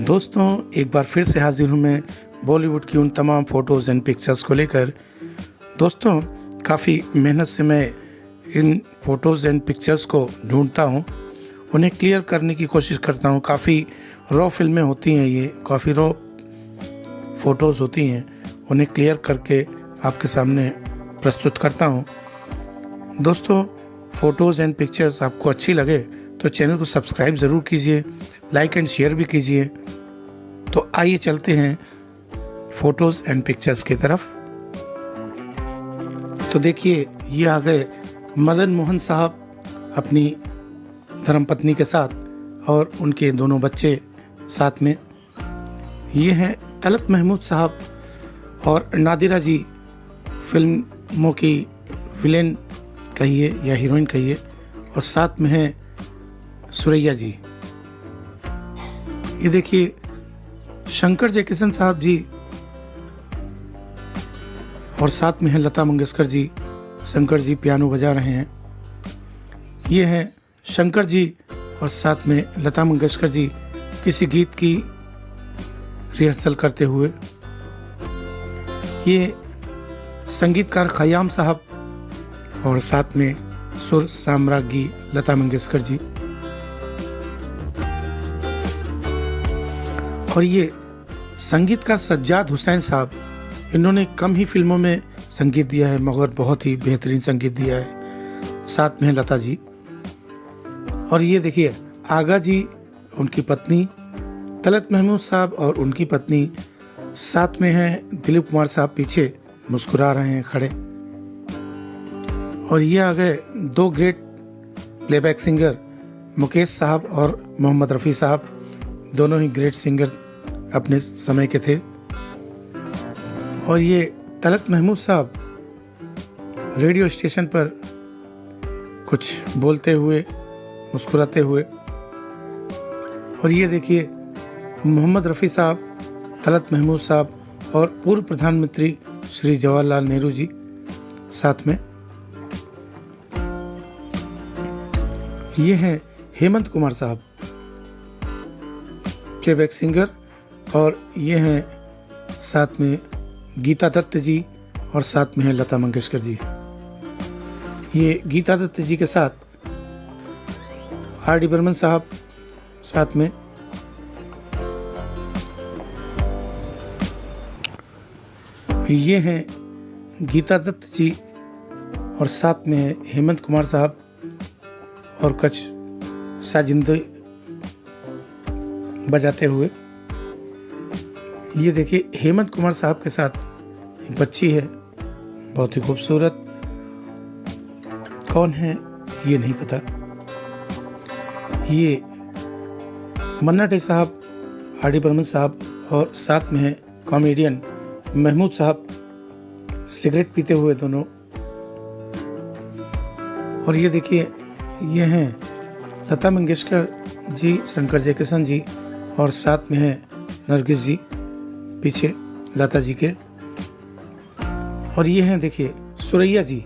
दोस्तों, एक बार फिर से हाजिर हूँ मैं बॉलीवुड की उन तमाम फ़ोटोज़ एंड पिक्चर्स को लेकर। दोस्तों, काफ़ी मेहनत से मैं इन फ़ोटोज़ एंड पिक्चर्स को ढूंढता हूँ, उन्हें क्लियर करने की कोशिश करता हूँ। काफ़ी रॉ फिल्में होती हैं, ये काफ़ी रॉ फ़ोटोज़ होती हैं, उन्हें क्लियर करके आपके सामने प्रस्तुत करता हूँ। दोस्तों, फ़ोटोज़ एंड पिक्चर्स आपको अच्छी लगे तो चैनल को सब्सक्राइब ज़रूर कीजिए, लाइक एंड शेयर भी कीजिए। तो आइए चलते हैं फ़ोटोज़ एंड पिक्चर्स की तरफ। तो देखिए, ये आ गए मदन मोहन साहब अपनी धर्मपत्नी के साथ और उनके दोनों बच्चे साथ में। ये हैं तलत महमूद साहब और नादिरा जी, फिल्मों की विलेन कहिए या हीरोइन कहिए, और साथ में हैं सुरैया जी। ये देखिए शंकर जयकिशन साहब जी और साथ में हैं लता मंगेशकर जी। शंकर जी पियानो बजा रहे हैं। ये हैं शंकर जी और साथ में लता मंगेशकर जी किसी गीत की रिहर्सल करते हुए। ये संगीतकार खयाम साहब और साथ में सुर साम्राज्ञी लता मंगेशकर जी। और ये संगीतकार सज्जाद हुसैन साहब, इन्होंने कम ही फिल्मों में संगीत दिया है मगर बहुत ही बेहतरीन संगीत दिया है। साथ में है लता जी। और ये देखिए आगा जी, उनकी पत्नी तलत महमूद साहब और उनकी पत्नी, साथ में हैं दिलीप कुमार साहब, पीछे मुस्कुरा रहे हैं खड़े। और ये आ गए दो ग्रेट प्लेबैक सिंगर, मुकेश साहब और मोहम्मद रफ़ी साहब, दोनों ही ग्रेट सिंगर अपने समय के थे। और ये तलत महमूद साहब रेडियो स्टेशन पर कुछ बोलते हुए, मुस्कुराते हुए। और ये देखिए मोहम्मद रफ़ी साहब, तलत महमूद साहब और पूर्व प्रधानमंत्री श्री जवाहरलाल नेहरू जी साथ में। ये हैं हेमंत कुमार साहब, प्लेबैक सिंगर, और ये हैं साथ में गीता दत्त जी और साथ में है लता मंगेशकर जी। ये गीता दत्त जी के साथ R.D. बर्मन साहब साथ में। ये हैं गीता दत्त जी और साथ में है हेमंत कुमार साहब और कच साजिंदे बजाते हुए। ये देखिए हेमंत कुमार साहब के साथ एक बच्ची है, बहुत ही खूबसूरत। कौन है ये नहीं पता। ये मन्ना डे साहब, R.D. बर्मन साहब और साथ में है कॉमेडियन महमूद साहब, सिगरेट पीते हुए दोनों। और ये देखिए ये हैं लता मंगेशकर जी, शंकर जयकिशन जी और साथ में है नरगिस जी पीछे लता जी के। और ये हैं देखिए सुरैया जी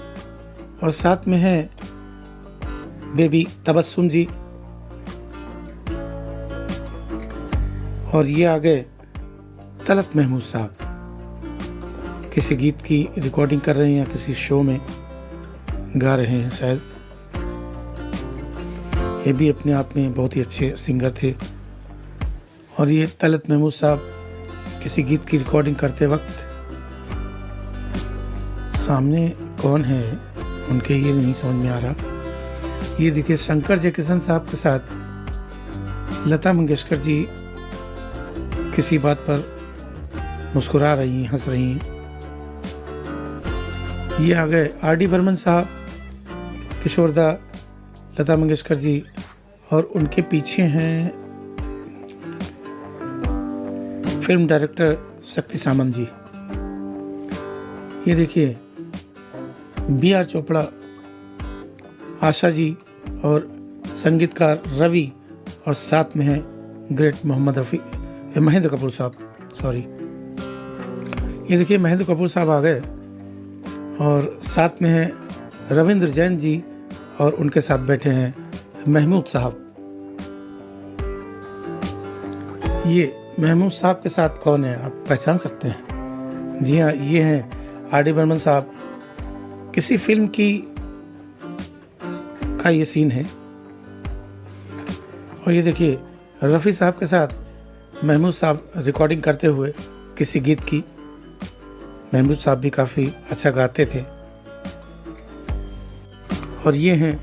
और साथ में है बेबी तबस्सुम जी। और ये आ गए तलत महमूद साहब, किसी गीत की रिकॉर्डिंग कर रहे हैं या किसी शो में गा रहे हैं शायद। ये भी अपने आप में बहुत ही अच्छे सिंगर थे। और ये तलत महमूद साहब किसी गीत की रिकॉर्डिंग करते वक्त, सामने कौन है उनके ये नहीं समझ में आ रहा। ये देखिए शंकर जयकिशन साहब के साथ लता मंगेशकर जी किसी बात पर मुस्कुरा रही हैं, हंस रही हैं। ये आ गए R.D. बर्मन साहब, किशोरदा, लता मंगेशकर जी और उनके पीछे हैं फिल्म डायरेक्टर शक्ति सामंत जी। ये देखिए B.R. चोपड़ा, आशा जी और संगीतकार रवि और साथ में है ग्रेट महेंद्र कपूर साहब, सॉरी। ये देखिए महेंद्र कपूर साहब आ गए और साथ में है रविंद्र जैन जी और उनके साथ बैठे हैं महमूद साहब। ये महमूद साहब के साथ कौन है, आप पहचान सकते हैं? जी हाँ, ये हैं आर डी बर्मन साहब। किसी फिल्म की का ये सीन है। और ये देखिए रफ़ी साहब के साथ महमूद साहब रिकॉर्डिंग करते हुए किसी गीत की। महमूद साहब भी काफ़ी अच्छा गाते थे। और ये हैं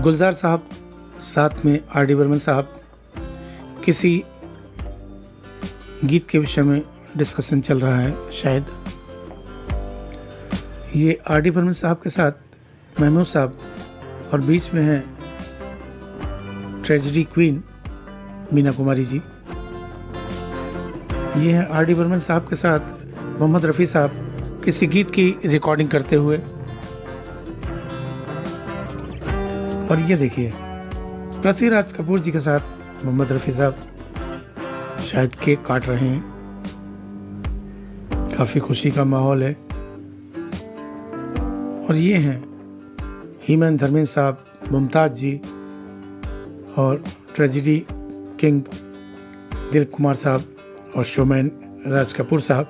गुलजार साहब, साथ में आर डी बर्मन साहब। किसी गीत के विषय में डिस्कशन चल रहा है शायद। ये आर डी बर्मन साहब के साथ महमूद साहब, और बीच में है ट्रेजेडी क्वीन मीना कुमारी जी। ये हैं आर डी बर्मन साहब के साथ मोहम्मद रफ़ी साहब किसी गीत की रिकॉर्डिंग करते हुए। और ये देखिए पृथ्वीराज कपूर जी के साथ मोहम्मद रफ़ी साहब शायद केक काट रहे हैं। काफ़ी खुशी का माहौल है। और ये हैं हीमन धर्मेंद्र साहब, मुमताज़ जी और ट्रेजेडी किंग दिलीप कुमार साहब और शोमैन राज कपूर साहब।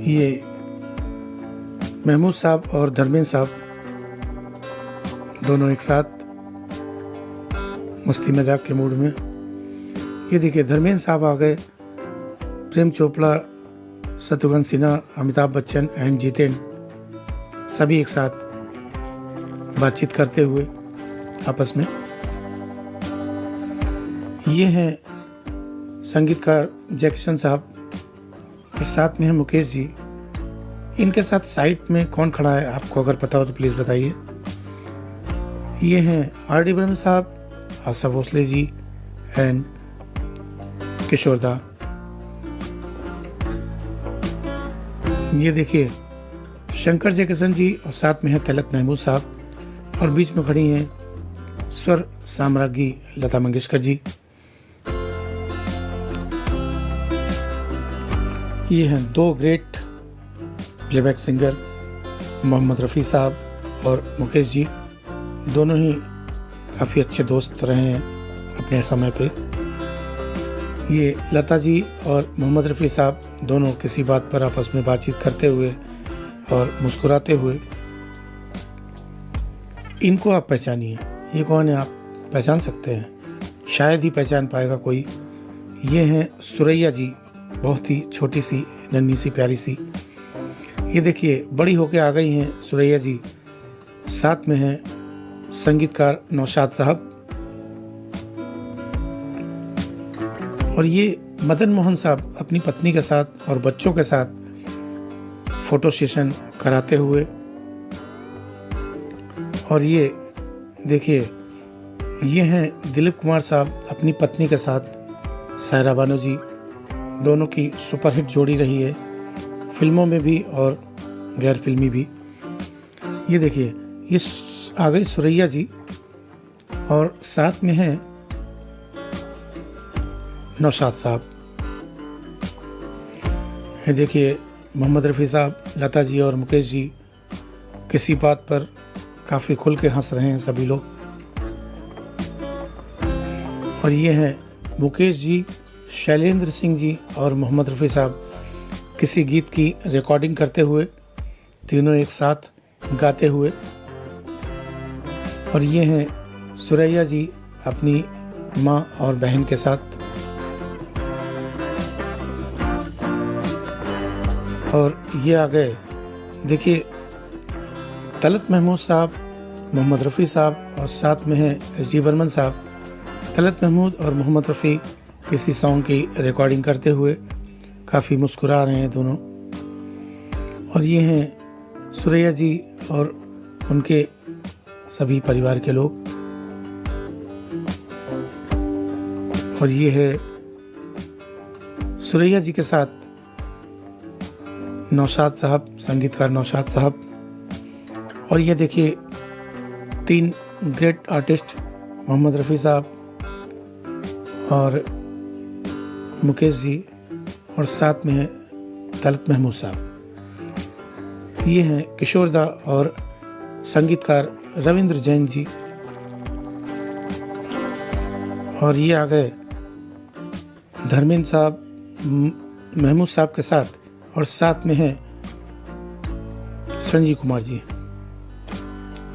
ये महमूद साहब और धर्मेंद्र साहब दोनों एक साथ मस्ती मजाक के मूड में। ये देखिए धर्मेंद्र साहब आ गए। प्रेम चोपड़ा, शत्रुघ्न सिन्हा, अमिताभ बच्चन एंड जितेंद्र सभी एक साथ बातचीत करते हुए आपस में। ये हैं संगीतकार जयकिशन साहब और साथ में है मुकेश जी। इनके साथ साइड में कौन खड़ा है, आपको अगर पता हो तो प्लीज़ बताइए। ये हैं आर डी बर्मन साहब, आशा भोसले जी एंड किशोर दा। ये देखिए शंकर जयकिशन जी और साथ में है तलत महमूद साहब, और बीच में खड़ी हैं स्वर साम्राज्ञी लता मंगेशकर जी। ये हैं दो great playback singer Mohammed Rafi साहब और मुकेश जी। दोनों ही काफ़ी अच्छे दोस्त रहे हैं अपने समय पे। ये लता जी और मोहम्मद रफ़ी साहब दोनों किसी बात पर आपस में बातचीत करते हुए और मुस्कुराते हुए। इनको आप पहचानिए, ये कौन है, आप पहचान सकते हैं? शायद ही पहचान पाएगा कोई। ये हैं सुरैया जी, बहुत ही छोटी सी नन्ही सी प्यारी सी। ये देखिए बड़ी होके आ गई हैं सुरैया जी। साथ में हैं संगीतकार नौशाद साहब। और ये मदन मोहन साहब अपनी पत्नी के साथ और बच्चों के साथ फोटो सेशन कराते हुए। और ये देखिए ये हैं दिलीप कुमार साहब अपनी पत्नी के साथ, सायरा बानो जी। दोनों की सुपरहिट जोड़ी रही है फिल्मों में भी और गैर फिल्मी भी। ये देखिए ये आ गई सुरैया जी और साथ में हैं नौशाद साहब। ये देखिए मोहम्मद रफ़ी साहब, लता जी और मुकेश जी किसी बात पर काफ़ी खुल के हंस रहे हैं सभी लोग। और ये हैं मुकेश जी, शैलेंद्र सिंह जी और मोहम्मद रफ़ी साहब किसी गीत की रिकॉर्डिंग करते हुए, तीनों एक साथ गाते हुए। और ये हैं सुरैया जी अपनी माँ और बहन के साथ। और ये आ गए देखिए तलत महमूद साहब, मोहम्मद रफ़ी साहब और साथ में हैं एस डी बर्मन साहब। तलत महमूद और मोहम्मद रफ़ी किसी सॉन्ग की रिकॉर्डिंग करते हुए काफ़ी मुस्कुरा रहे हैं दोनों। और ये हैं सुरैया जी और उनके सभी परिवार के लोग। और ये है सुरैया जी के साथ नौशाद साहब, संगीतकार नौशाद साहब। और ये देखिए तीन ग्रेट आर्टिस्ट मोहम्मद रफ़ी साहब और मुकेश जी और साथ में है तलत महमूद साहब। ये हैं किशोर दा और संगीतकार रविंद्र जैन जी। और ये आ गए धर्मेंद्र साहब, महमूद साहब के साथ, और साथ में है संजीव कुमार जी।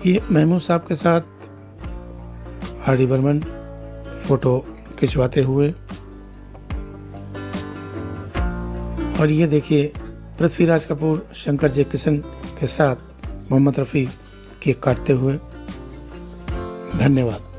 ये महमूद साहब के साथ आर.डी. बर्मन फोटो खिंचवाते हुए, और ये देखिए पृथ्वीराज कपूर शंकर जयकिशन के साथ मोहम्मद रफ़ी केक काटते हुए। धन्यवाद।